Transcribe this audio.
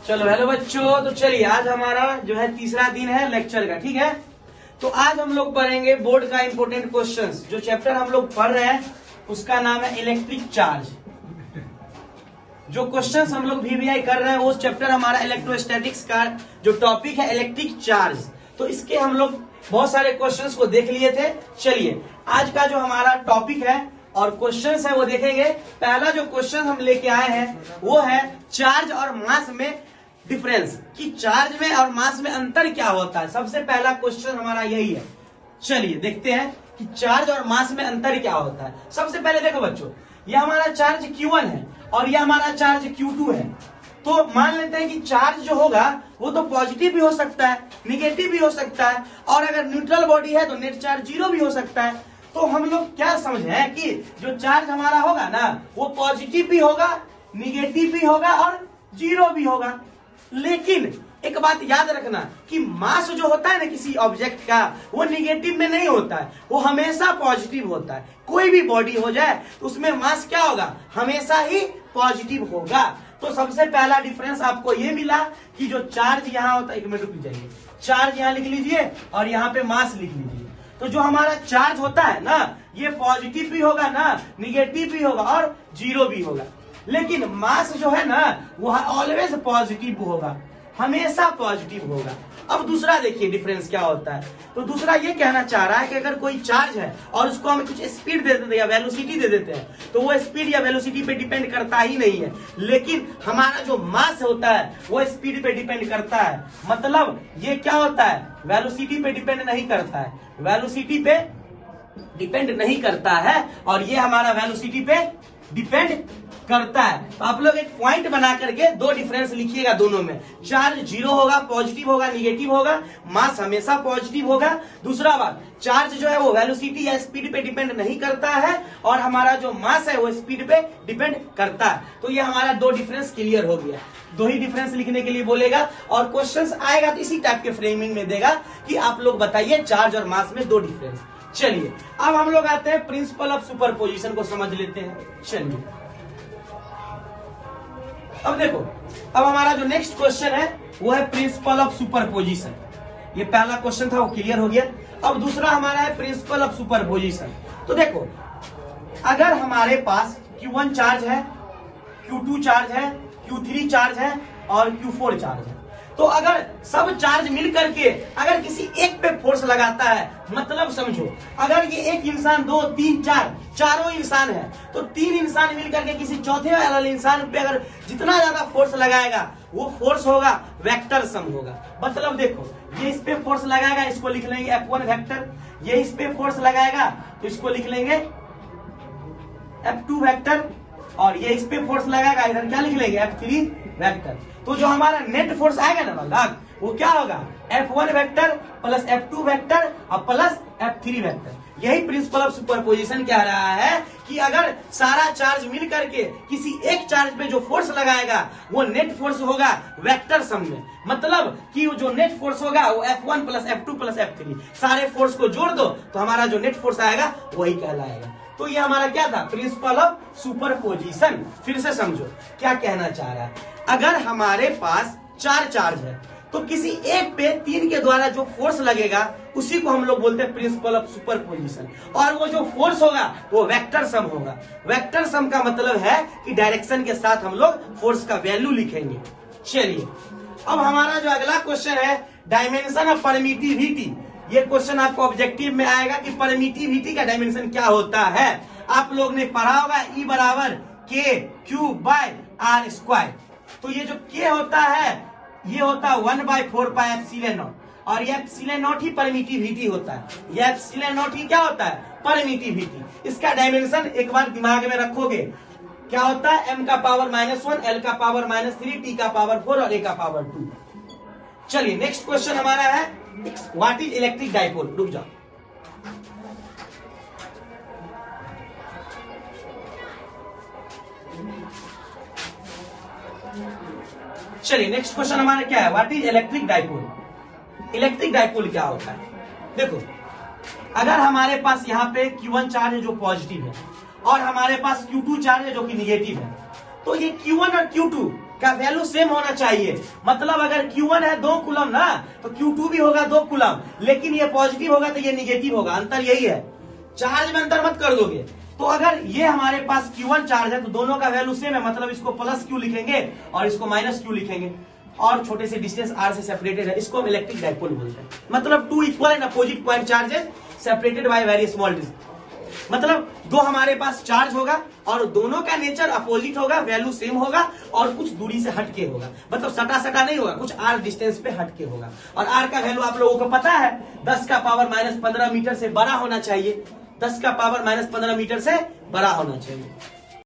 चलो हेलो बच्चों, तो चलिए आज हमारा जो है तीसरा दिन है लेक्चर का, ठीक है। तो आज हम लोग पढ़ेंगे बोर्ड का इंपॉर्टेंट क्वेश्चंस। जो चैप्टर हम लोग पढ़ रहे हैं उसका नाम है इलेक्ट्रिक चार्ज। जो क्वेश्चंस हम लोग वीवीआई कर रहे हैं वो चैप्टर हमारा इलेक्ट्रोस्टैटिक्स का जो टॉपिक है इलेक्ट्रिक चार्ज। तो इसके हम लोग बहुत सारे क्वेश्चंस को देख लिए थे। चलिए आज का जो हमारा टॉपिक है और क्वेश्चंस है वो देखेंगे। पहला जो क्वेश्चन हम लेके आए हैं वो है चार्ज और मास में डिफरेंस, कि चार्ज में और मास में अंतर क्या होता है। सबसे पहला क्वेश्चन हमारा यही है। चलिए देखते हैं कि चार्ज और मास में अंतर क्या होता है। सबसे पहले देखो बच्चों, यह हमारा चार्ज Q1 है और यह हमारा चार्ज Q2 है। तो मान लेते हैं कि चार्ज जो होगा वो तो पॉजिटिव भी हो सकता है, निगेटिव भी हो सकता है, और अगर न्यूट्रल बॉडी है तो नेट चार्ज 0 भी हो सकता है। तो हम लोग क्या समझे हैं कि जो चार्ज हमारा होगा ना वो पॉजिटिव भी होगा, निगेटिव भी होगा और 0 भी होगा। लेकिन एक बात याद रखना कि मास जो होता है ना किसी ऑब्जेक्ट का वो निगेटिव में नहीं होता है, वो हमेशा पॉजिटिव होता है। कोई भी बॉडी हो जाए तो उसमें मास क्या होगा, हमेशा ही पॉजिटिव होगा। तो सबसे पहला डिफरेंस आपको ये मिला कि जो चार्ज यहाँ होता है, एक मिनट रुक जाइए, चार्ज यहाँ लिख लीजिए और यहाँ पे मास लिख लीजिए। तो जो हमारा चार्ज होता है ना ये पॉजिटिव भी होगा ना, निगेटिव भी होगा और 0 भी होगा। लेकिन मास जो है ना वो ऑलवेज पॉजिटिव होगा, हमेशा पॉजिटिव होगा। अब दूसरा देखिए डिफरेंस क्या होता है। तो दूसरा ये कहना चाह रहा है कि अगर कोई चार्ज है और उसको हम कुछ स्पीड दे देते हैं या वेलोसिटी दे देते हैं तो वो स्पीड या वेलोसिटी पे डिपेंड करता ही नहीं है। लेकिन हमारा जो मास होता है वो स्पीड पे डिपेंड करता है। मतलब ये क्या होता है, वेलोसिटी पे डिपेंड नहीं करता है, वेलोसिटी पे डिपेंड नहीं करता है और ये हमारा वेलोसिटी पे डिपेंड करता है। तो आप लोग एक पॉइंट बना करके दो डिफरेंस लिखिएगा दोनों में। चार्ज 0 होगा, पॉजिटिव होगा, निगेटिव होगा, मास हमेशा पॉजिटिव होगा। दूसरा बात, चार्ज जो है वो वेलोसिटी या स्पीड पे डिपेंड नहीं करता है और हमारा जो मास है वो स्पीड पे डिपेंड करता है। तो ये हमारा दो डिफरेंस क्लियर हो गया। दो ही डिफरेंस लिखने के लिए बोलेगा और क्वेश्चंस आएगा तो इसी टाइप के फ्रेमिंग में देगा कि आप लोग बताइए चार्ज और मास में दो डिफरेंस। चलिए अब हम लोग आते हैं प्रिंसिपल ऑफ सुपरपोजिशन को समझ लेते हैं। चलिए अब देखो, अब हमारा जो नेक्स्ट क्वेश्चन है वो है प्रिंसिपल ऑफ सुपरपोजिशन। ये पहला क्वेश्चन था वो क्लियर हो गया। अब दूसरा हमारा है प्रिंसिपल ऑफ सुपरपोजिशन। तो देखो अगर हमारे पास Q1 चार्ज है, Q2 चार्ज है, Q3 चार्ज है और Q4 चार्ज है, तो अगर सब चार्ज मिल करके अगर किसी एक पे फोर्स लगाता है, मतलब समझो अगर ये एक इंसान, 2, 3, 4 चारों इंसान है तो 3 इंसान मिल करके किसी चौथे वाले इंसान पे अगर जितना ज्यादा फोर्स लगाएगा वो फोर्स होगा वेक्टर सम होगा। मतलब देखो ये इस पे फोर्स लगाएगा, इसको लिख लेंगे F1 वेक्टर, ये इस पे फोर्स लगाएगा तो इसको लिख लेंगे F2 वेक्टर, और ये इस पे फोर्स लगाएगा इधर क्या लिख लेंगे F3 वेक्टर। तो जो हमारा नेट फोर्स आएगा ना बालक वो क्या होगा, F1 vector plus F2 vector और प्लस F3 वेक्टर। यही प्रिंसिपल ऑफ सुपरपोजिशन कह रहा है कि अगर सारा चार्ज मिल करके किसी एक चार्ज पे जो फोर्स लगाएगा वो नेट फोर्स होगा वेक्टर सम में। मतलब कि जो नेट फोर्स होगा वो F1 plus F2 plus F3, सारे फोर्स को जोड़ दो तो हमारा जो नेट फोर्स आएगा वही कहलाएगा। तो ये हमारा क्या था, प्रिंसिपल ऑफ सुपरपोजिशन। फिर से समझो क्या कहना चाह रहा है। अगर हमारे पास 4 चार्ज है तो किसी एक पे 3 के द्वारा जो फोर्स लगेगा उसी को हम लोग बोलते हैं प्रिंसिपल ऑफ सुपरपोजिशन, और वो जो फोर्स होगा वो वेक्टर सम होगा। वेक्टर सम का मतलब है कि डायरेक्शन के साथ हम लोग फोर्स का वैल्यू लिखेंगे। चलिए अब हमारा जो अगला क्वेश्चन है डायमेंशन ऑफ परमिटिविटी। ये क्वेश्चन आपको ऑब्जेक्टिव में आएगा कि परमिटिविटी का डायमेंशन क्या होता है। आप लोग ने पढ़ा होगा E बराबर K3/r²। तो ये जो K होता है ये होता है 1/4πε0, और ये ε0 ही परमिटिविटी होता है। ये ε0 ही क्या होता है, परमिटिविटी। इसका डायमेंशन एक बार दिमाग में रखोगे क्या होता है, m का पावर -1, l का पावर -3, t का पावर 4 और a का पावर 2। चलिए नेक्स्ट क्वेश्चन हमारा है व्हाट इज इलेक्ट्रिक डाइपोल। रुक जाओ, चलिए नेक्स्ट क्वेश्चन हमारा क्या है, what is electric dipole. Electric dipole क्या होता है। देखो अगर हमारे पास यहाँ पे Q1 चार्ज है जो पॉजिटिव है और हमारे पास Q2 चार्ज है जो कि निगेटिव है, तो ये Q1 और Q2 का वैल्यू सेम होना चाहिए। मतलब अगर Q1 है 2 कूलम ना, तो Q2 भी होगा 2 कूलम, लेकिन ये पॉजिटिव होगा तो ये निगेटिव होगा। अंतर यही है, चार्ज में अंतर मत कर दोगे। तो अगर ये हमारे पास Q1 चार्ज है तो दोनों का वैल्यू सेम है, मतलब इसको प्लस Q लिखेंगे और इसको माइनस Q लिखेंगे, और छोटे से डिस्टेंस r से सेपरेटेड है, इसको हम इलेक्ट्रिक डाइपोल बोलते हैं। मतलब 2 equal and opposite point charges separated by very small distance. मतलब दो हमारे पास चार्ज होगा और दोनों का नेचर अपोजिट होगा, वैल्यू सेम होगा और कुछ दूरी से हटके होगा। मतलब सटा सटा नहीं होगा, कुछ r डिस्टेंस पे हटके होगा। और r का वैल्यू आप लोगों को पता है 10 का पावर -15 मीटर से बड़ा होना चाहिए। 10 का पावर -15 मीटर से बड़ा होना चाहिए।